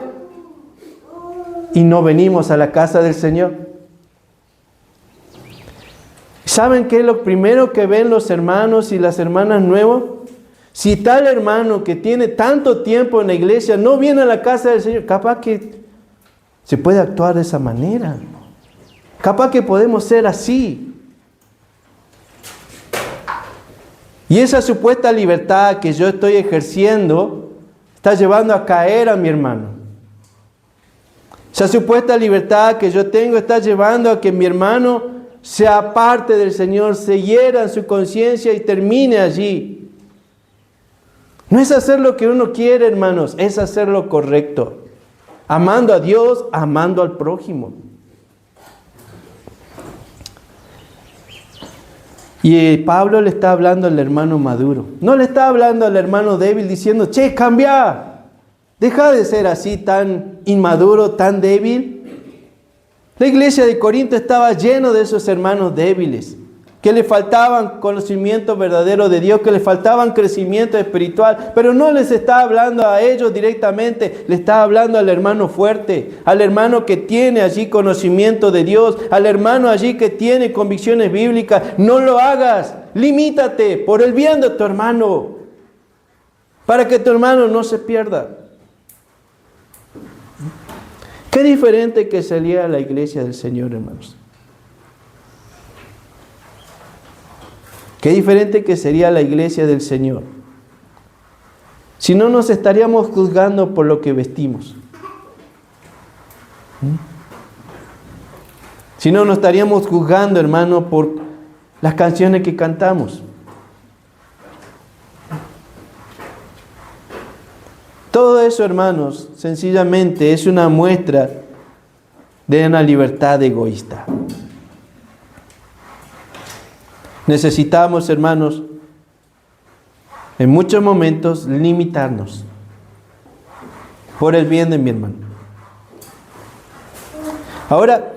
y no venimos a la casa del Señor. ¿Saben qué es lo primero que ven los hermanos y las hermanas nuevos? Si tal hermano que tiene tanto tiempo en la iglesia no viene a la casa del Señor, capaz que se puede actuar de esa manera. Capaz que podemos ser así. Y esa supuesta libertad que yo estoy ejerciendo está llevando a caer a mi hermano. Esa supuesta libertad que yo tengo está llevando a que mi hermano se aparte del Señor, se hiera en su conciencia y termine allí. No es hacer lo que uno quiere, hermanos, es hacer lo correcto. Amando a Dios, amando al prójimo. Y Pablo le está hablando al hermano maduro. No le está hablando al hermano débil diciendo, che, cambia. Deja de ser así tan inmaduro, tan débil. La iglesia de Corinto estaba lleno de esos hermanos débiles, que le faltaban conocimiento verdadero de Dios, que le faltaban crecimiento espiritual, pero no les está hablando a ellos directamente, le está hablando al hermano fuerte, al hermano que tiene allí conocimiento de Dios, al hermano allí que tiene convicciones bíblicas. No lo hagas, limítate por el bien de tu hermano, para que tu hermano no se pierda. Qué diferente que sería la iglesia del Señor, hermanos. Qué diferente que sería la iglesia del Señor. Si no nos estaríamos juzgando por lo que vestimos. Si no nos estaríamos juzgando, hermano, por las canciones que cantamos. Todo eso, hermanos, sencillamente es una muestra de una libertad egoísta. Necesitamos, hermanos, en muchos momentos limitarnos por el bien de mi hermano. Ahora,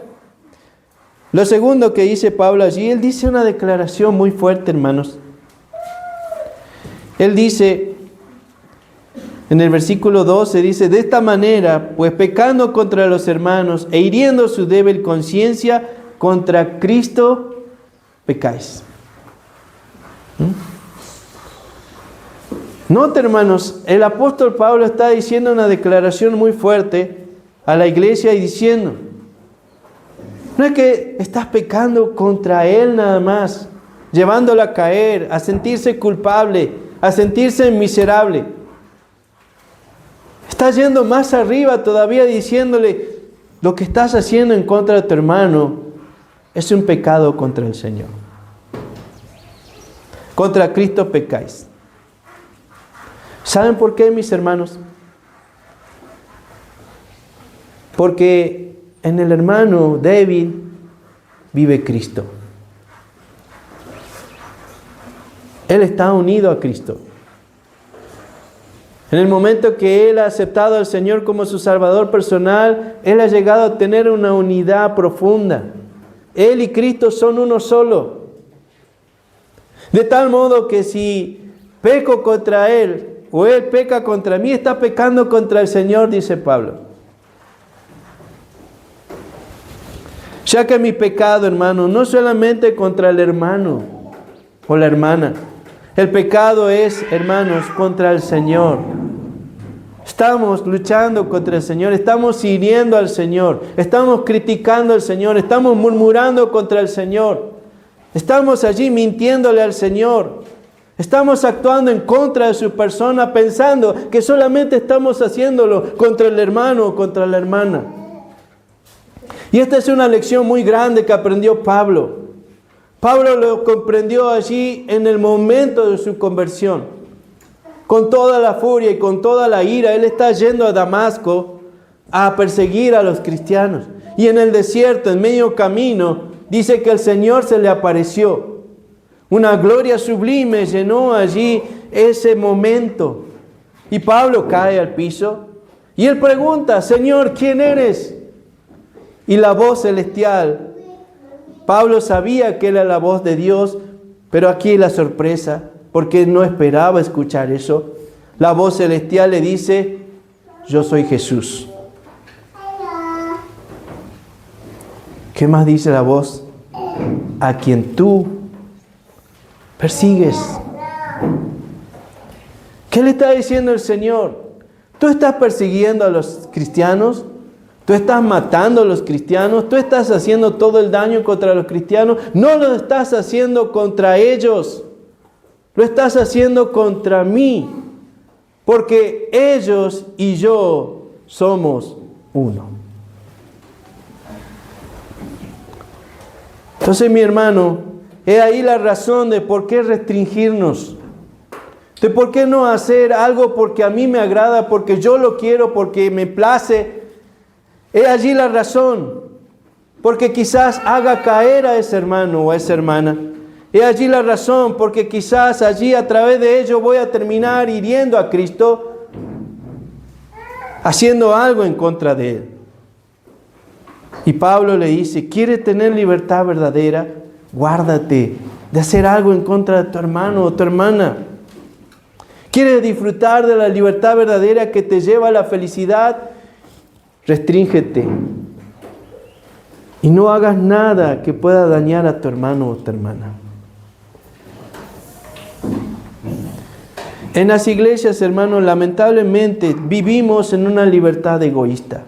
lo segundo que dice Pablo allí, él dice una declaración muy fuerte, hermanos. Él dice, en el versículo 12 dice, de esta manera, pues pecando contra los hermanos e hiriendo su débil conciencia, contra Cristo pecáis. Note, hermanos, el apóstol Pablo está diciendo una declaración muy fuerte a la iglesia y diciendo, no es que estás pecando contra Él nada más, llevándola a caer, a sentirse culpable, a sentirse miserable. Estás yendo más arriba todavía diciéndole, lo que estás haciendo en contra de tu hermano es un pecado contra el Señor. Contra Cristo pecáis. ¿Saben por qué, mis hermanos? Porque en el hermano débil vive Cristo. Él está unido a Cristo. En el momento que Él ha aceptado al Señor como su Salvador personal, Él ha llegado a tener una unidad profunda. Él y Cristo son uno solo. De tal modo que si peco contra Él o Él peca contra mí, está pecando contra el Señor, dice Pablo. Ya que mi pecado, hermano, no solamente contra el hermano o la hermana. El pecado es, hermanos, contra el Señor. Estamos luchando contra el Señor, estamos hiriendo al Señor, estamos criticando al Señor, estamos murmurando contra el Señor. Estamos allí mintiéndole al Señor. Estamos actuando en contra de su persona, pensando que solamente estamos haciéndolo contra el hermano o contra la hermana. Y esta es una lección muy grande que aprendió Pablo. Pablo lo comprendió allí en el momento de su conversión. Con toda la furia y con toda la ira, él está yendo a Damasco a perseguir a los cristianos. Y en el desierto, en medio camino, dice que el Señor se le apareció. Una gloria sublime llenó allí ese momento. Y Pablo cae al piso y él pregunta, Señor, ¿quién eres? Y la voz celestial, Pablo sabía que era la voz de Dios, pero aquí la sorpresa, porque no esperaba escuchar eso. La voz celestial le dice, yo soy Jesús. ¿Qué más dice la voz? A quien tú persigues. ¿Qué le está diciendo el Señor? ¿Tú estás persiguiendo a los cristianos? ¿Tú estás matando a los cristianos? ¿Tú estás haciendo todo el daño contra los cristianos? No lo estás haciendo contra ellos. Lo estás haciendo contra mí. Porque ellos y yo somos uno. Entonces, mi hermano, es ahí la razón de por qué restringirnos. De por qué no hacer algo porque a mí me agrada, porque yo lo quiero, porque me place. Es allí la razón, porque quizás haga caer a ese hermano o a esa hermana. Es allí la razón, porque quizás allí a través de ello voy a terminar hiriendo a Cristo, haciendo algo en contra de Él. Y Pablo le dice, ¿quieres tener libertad verdadera? Guárdate de hacer algo en contra de tu hermano o tu hermana. ¿Quieres disfrutar de la libertad verdadera que te lleva a la felicidad? Restríngete y no hagas nada que pueda dañar a tu hermano o tu hermana. En las iglesias, hermanos, lamentablemente vivimos en una libertad egoísta.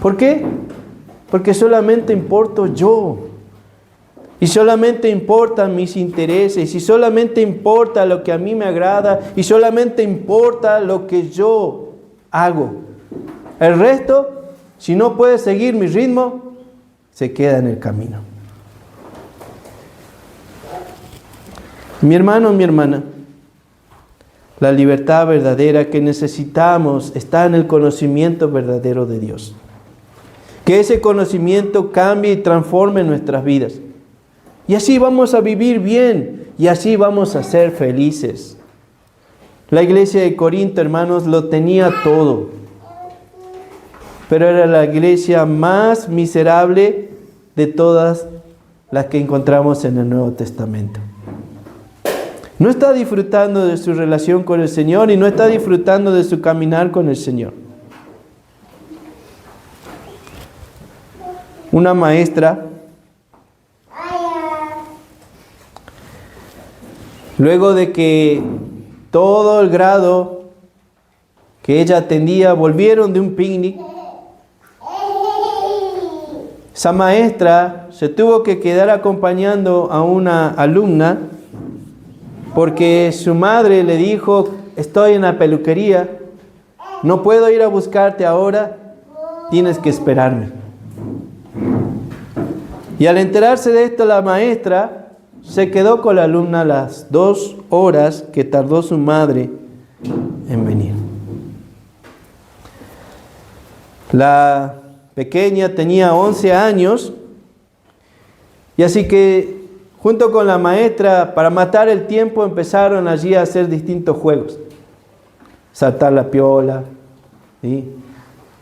¿Por qué? Porque solamente importo yo. Y solamente importan mis intereses. Y solamente importa lo que a mí me agrada. Y solamente importa lo que yo hago. El resto, si no puede seguir mi ritmo, se queda en el camino. Mi hermano, mi hermana, la libertad verdadera que necesitamos está en el conocimiento verdadero de Dios. Que ese conocimiento cambie y transforme nuestras vidas. Y así vamos a vivir bien y así vamos a ser felices. La iglesia de Corinto, hermanos, lo tenía todo. Pero era la iglesia más miserable de todas las que encontramos en el Nuevo Testamento. No está disfrutando de su relación con el Señor y no está disfrutando de su caminar con el Señor. Una maestra, luego de que todo el grado que ella atendía volvieron de un picnic. Esa maestra se tuvo que quedar acompañando a una alumna porque su madre le dijo: estoy en la peluquería, no puedo ir a buscarte ahora, tienes que esperarme. Y al enterarse de esto, la maestra se quedó con la alumna las 2 horas que tardó su madre en venir. La pequeña tenía 11 años y así que junto con la maestra, para matar el tiempo, empezaron allí a hacer distintos juegos. Saltar la piola, ¿sí?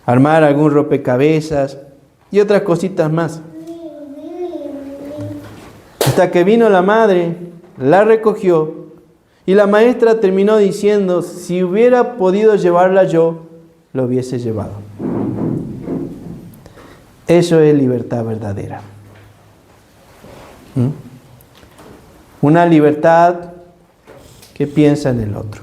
Armar algún rompecabezas y otras cositas más. Hasta que vino la madre, la recogió y la maestra terminó diciendo: si hubiera podido llevarla yo, lo hubiese llevado. Eso es libertad verdadera. Una libertad que piensa en el otro.